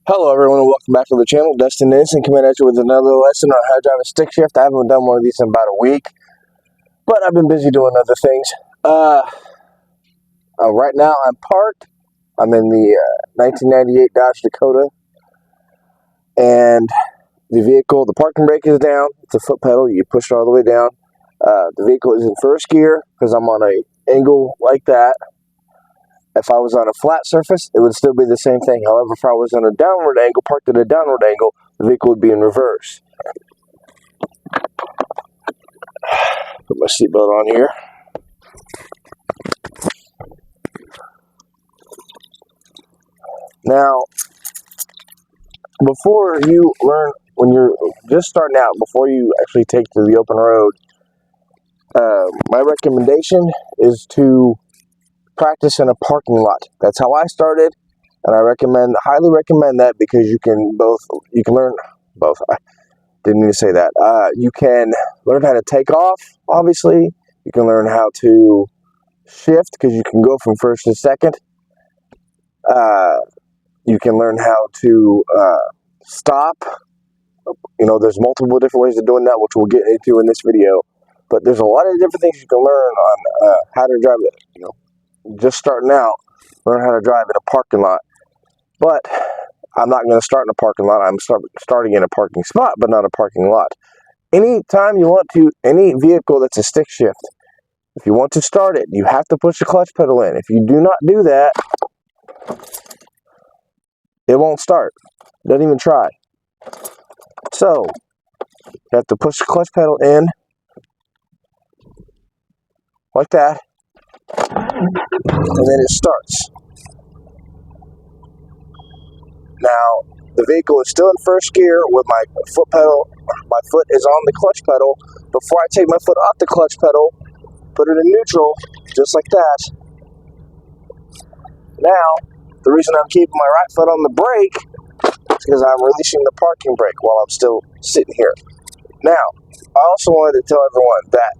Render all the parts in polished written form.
Hello everyone and welcome back to the channel. Dustin Innocent coming at you with another lesson on how to drive a stick shift. I haven't done one of these in about a week, but I've been busy doing other things. Right now I'm parked. I'm in the 1998 Dodge Dakota, and the parking brake is down. It's a foot pedal. You push it all the way down. The vehicle is in first gear because I'm on an angle like that. If I was on a flat surface, it would still be the same thing. However, if I was on a downward angle, parked at a downward angle, the vehicle would be in reverse. Put my seatbelt on here. Now, before you learn, when you're just starting out, before you actually take to the open road, my recommendation is to practice in a parking lot. That's how I started, and I highly recommend that because you can learn both. I didn't mean to say that. You can learn how to take off, obviously. You can learn how to shift because you can go from first to second. You can learn how to stop. There's multiple different ways of doing that, which we'll get into in this video. But there's a lot of different things you can learn on how to drive it. Just starting out, learn how to drive in a parking lot. But I'm not going to start in a parking lot. I'm starting in a parking spot, but not a parking lot. Anytime you want to, any vehicle that's a stick shift, if you want to start it, you have to push the clutch pedal in. If you do not do that, it won't start. Don't even try. So, you have to push the clutch pedal in, like that, and then it starts. Now, the vehicle is still in first gear with my foot pedal. My foot is on the clutch pedal. Before I take my foot off the clutch pedal, put it in neutral, just like that. Now, the reason I'm keeping my right foot on the brake is because I'm releasing the parking brake while I'm still sitting here. Now, I also wanted to tell everyone that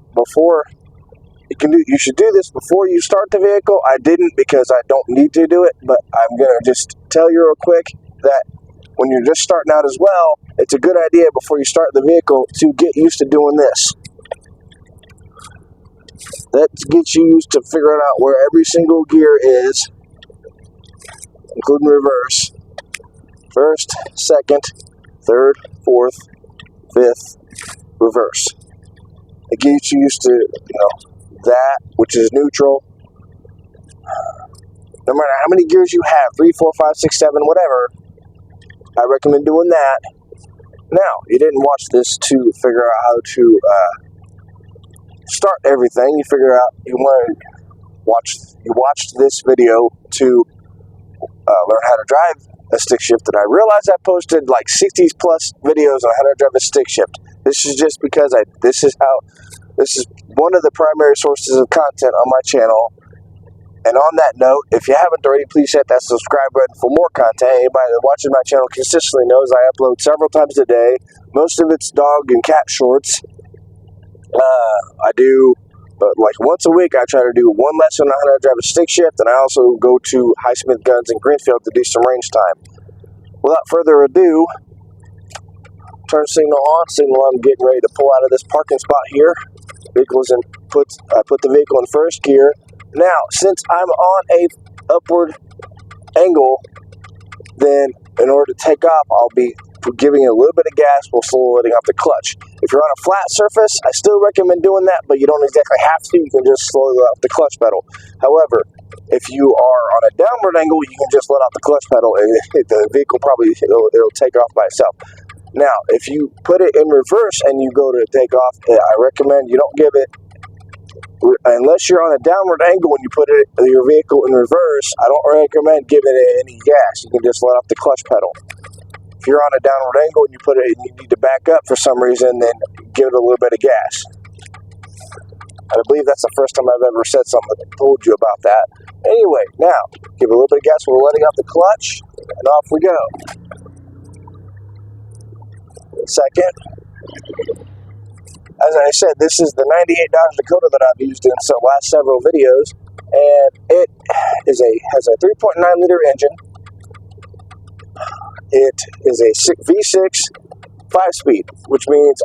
you should do this before you start the vehicle. I didn't because I don't need to do it, but I'm going to just tell you real quick that when you're just starting out as well, it's a good idea before you start the vehicle to get used to doing this. That gets you used to figuring out where every single gear is, including reverse. First, second, third, fourth, fifth, reverse. It gets you used to, that, which is neutral. No matter how many gears you have, 3, 4, 5, 6, 7, whatever, I recommend doing that. Now, you didn't watch this to figure out how to start everything. You watched this video to learn how to drive a stick shift, and I realized I posted like 60 plus videos on how to drive a stick shift. This is just because this is one of the primary sources of content on my channel. And on that note, if you haven't already, please hit that subscribe button for more content. Anybody that watches my channel consistently knows I upload several times a day. Most of it's dog and cat shorts. I do, but like once a week, I try to do one lesson on how to drive a stick shift, and I also go to Highsmith Guns in Greenfield to do some range time. Without further ado, turn signal on. I'm getting ready to pull out of this parking spot here. I put the vehicle in first gear. Now, since I'm on a upward angle, then in order to take off, I'll be giving it a little bit of gas while slowly letting off the clutch. If you're on a flat surface, I still recommend doing that, but you don't exactly have to. You can just slowly let off the clutch pedal. However, if you are on a downward angle, you can just let off the clutch pedal, and the vehicle it'll take off by itself. Now, if you put it in reverse and you go to take off, I recommend you don't give it, unless you're on a downward angle when you put your vehicle in reverse, I don't recommend giving it any gas. You can just let off the clutch pedal. If you're on a downward angle and you need to back up for some reason, then give it a little bit of gas. I believe that's the first time I've ever said something that told you about that. Anyway, now, give it a little bit of gas while we're letting off the clutch, and off we go. Second. As I said, this is the 98 Dodge Dakota that I've used in the last several videos, and it has a 3.9 liter engine. it is a V6 5-speed, which means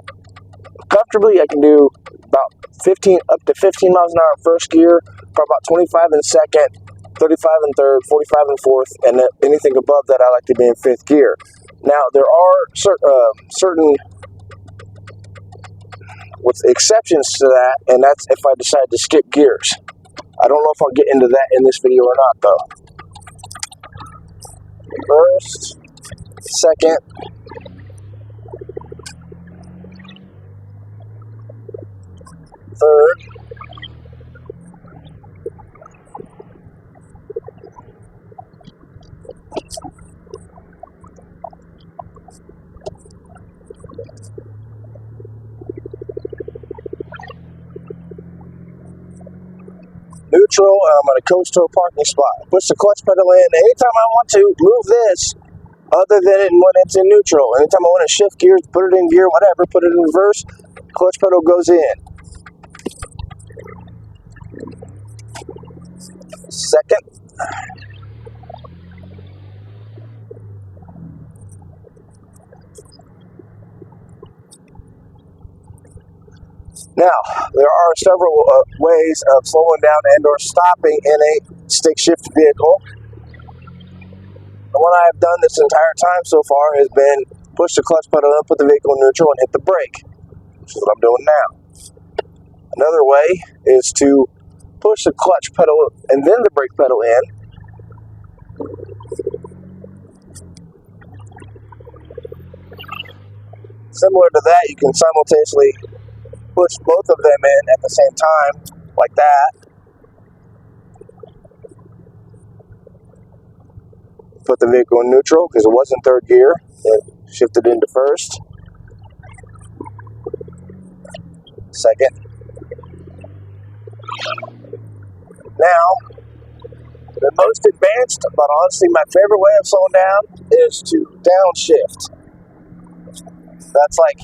comfortably I can do about 15 up to 15 miles an hour in first gear, probably about 25 in second, 35 in third, 45 in fourth, and then anything above that I like to be in fifth gear. Now there are certain with exceptions to that, and that's if I decide to skip gears. I don't know if I'll get into that in this video or not though. First, second, third, neutral, and I'm going to coast to a parking spot. Push the clutch pedal in. Anytime I want to move this, other than when it's in neutral. Anytime I want to shift gears, put it in gear, whatever, put it in reverse, clutch pedal goes in. Second. Now, there are several ways of slowing down and or stopping in a stick shift vehicle. The one I have done this entire time so far has been push the clutch pedal in, put the vehicle in neutral, and hit the brake, which is what I'm doing now. Another way is to push the clutch pedal and then the brake pedal in. Similar to that, you can simultaneously push both of them in at the same time, like that. Put the vehicle in neutral because it was in third gear. It shifted into first. Second. Now, the most advanced, but honestly my favorite way of slowing down is to downshift. That's like,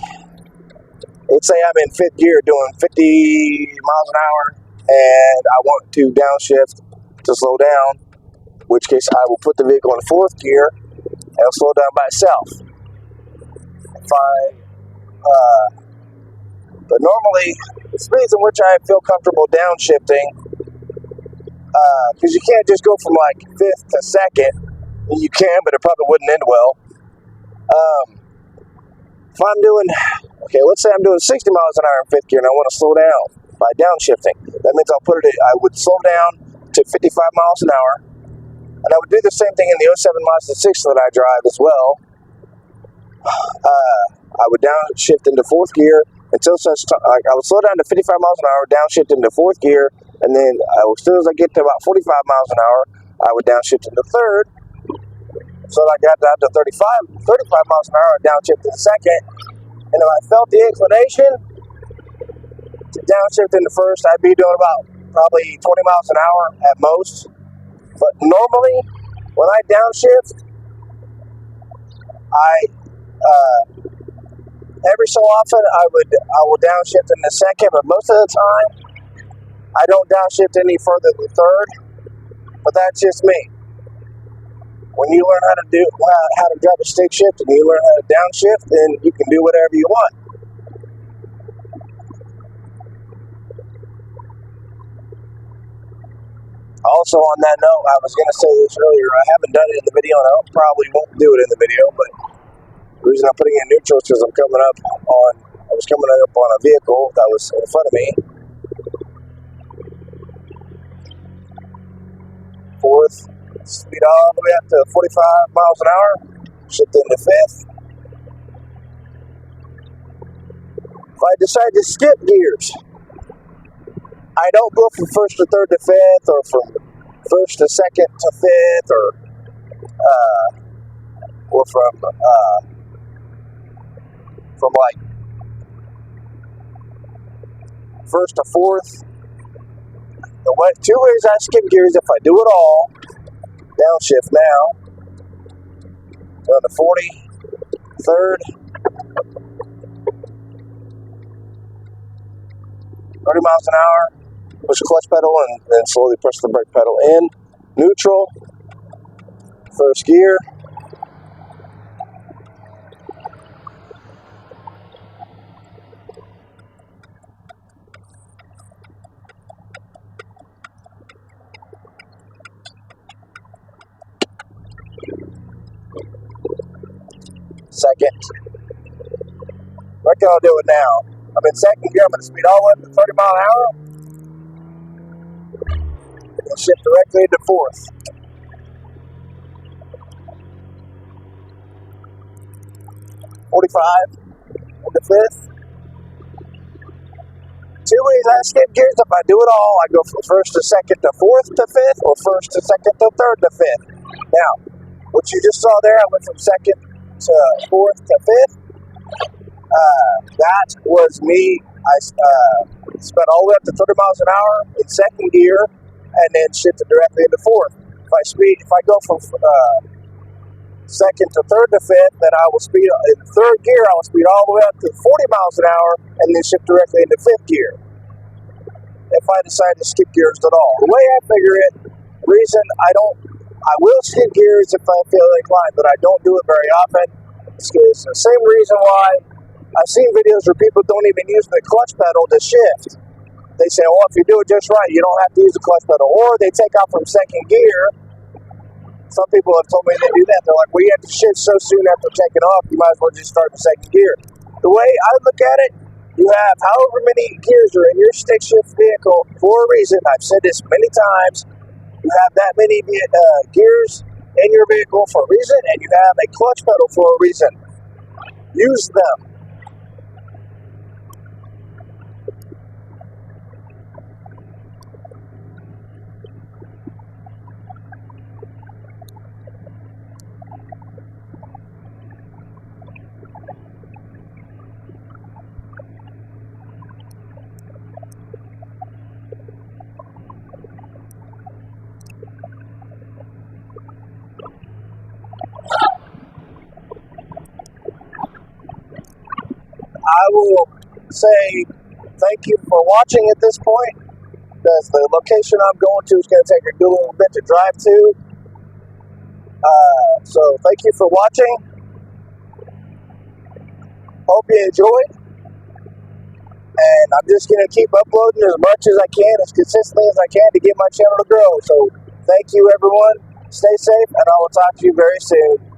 let's say I'm in fifth gear doing 50 miles an hour and I want to downshift to slow down, in which case I will put the vehicle in fourth gear and it'll slow down by itself. But normally, the speeds in which I feel comfortable downshifting, because you can't just go from like fifth to second. You can, but it probably wouldn't end well. If I'm doing, okay, let's say I'm doing 60 miles an hour in fifth gear and I want to slow down by downshifting. That means I would slow down to 55 miles an hour. And I would do the same thing in the 07 Mazda 6 that I drive as well. I would downshift into fourth gear until such time, I would slow down to 55 miles an hour, downshift into fourth gear, and then as soon as I get to about 45 miles an hour, I would downshift into third. So I got down to 35 miles an hour, I downshift into second, and if I felt the inclination to downshift into first, I'd be doing about probably 20 miles an hour at most. But normally, when I downshift, every so often I will downshift in the second, but most of the time I don't downshift any further than third. But that's just me. When you learn how to drive a stick shift and you learn how to downshift, then you can do whatever you want. Also, on that note, I was going to say this earlier. I haven't done it in the video, and I probably won't do it in the video. But the reason I'm putting it in neutral is because I was coming up on a vehicle that was in front of me. Fourth, speed all the way up to 45 miles an hour. Shift into fifth. If I decide to skip gears, I don't go from first to third to fifth, or from first to second to fifth, or from like first to fourth. The two ways I skip gears, if I do it all, downshift now, down to 40, third, 30 miles an hour, push the clutch pedal and slowly push the brake pedal in, neutral, first gear, second. Reckon I'll do it now. I'm in second gear. I'm going to speed all the way up to 30 miles an hour. And shift directly into fourth. 45 into fifth. Two ways I skip gears. If I do it all, I go from first to second to fourth to fifth, or first to second to third to fifth. Now, what you just saw there, I went from second to fourth to fifth. That was me. I sped all the way up to 30 miles an hour in second gear, and then shifted directly into fourth. If I go from second to third to fifth, then I will speed in third gear. I will speed all the way up to 40 miles an hour, and then shift directly into fifth gear. If I decide to skip gears at all, the way I figure it, I will skip gears if I feel inclined, but I don't do it very often. It's the same reason why I've seen videos where people don't even use the clutch pedal to shift. They say, if you do it just right, you don't have to use the clutch pedal. Or they take off from second gear. Some people have told me they do that. They're like, you have to shift so soon after taking off, you might as well just start in second gear. The way I look at it, you have however many gears are in your stick shift vehicle for a reason. I've said this many times. You have that many gears in your vehicle for a reason, and you have a clutch pedal for a reason. Use them. I will say thank you for watching at this point, because the location I'm going to is going to take a good little bit to drive to. So thank you for watching. Hope you enjoyed. And I'm just going to keep uploading as much as I can, as consistently as I can, to get my channel to grow. So thank you, everyone. Stay safe, and I will talk to you very soon.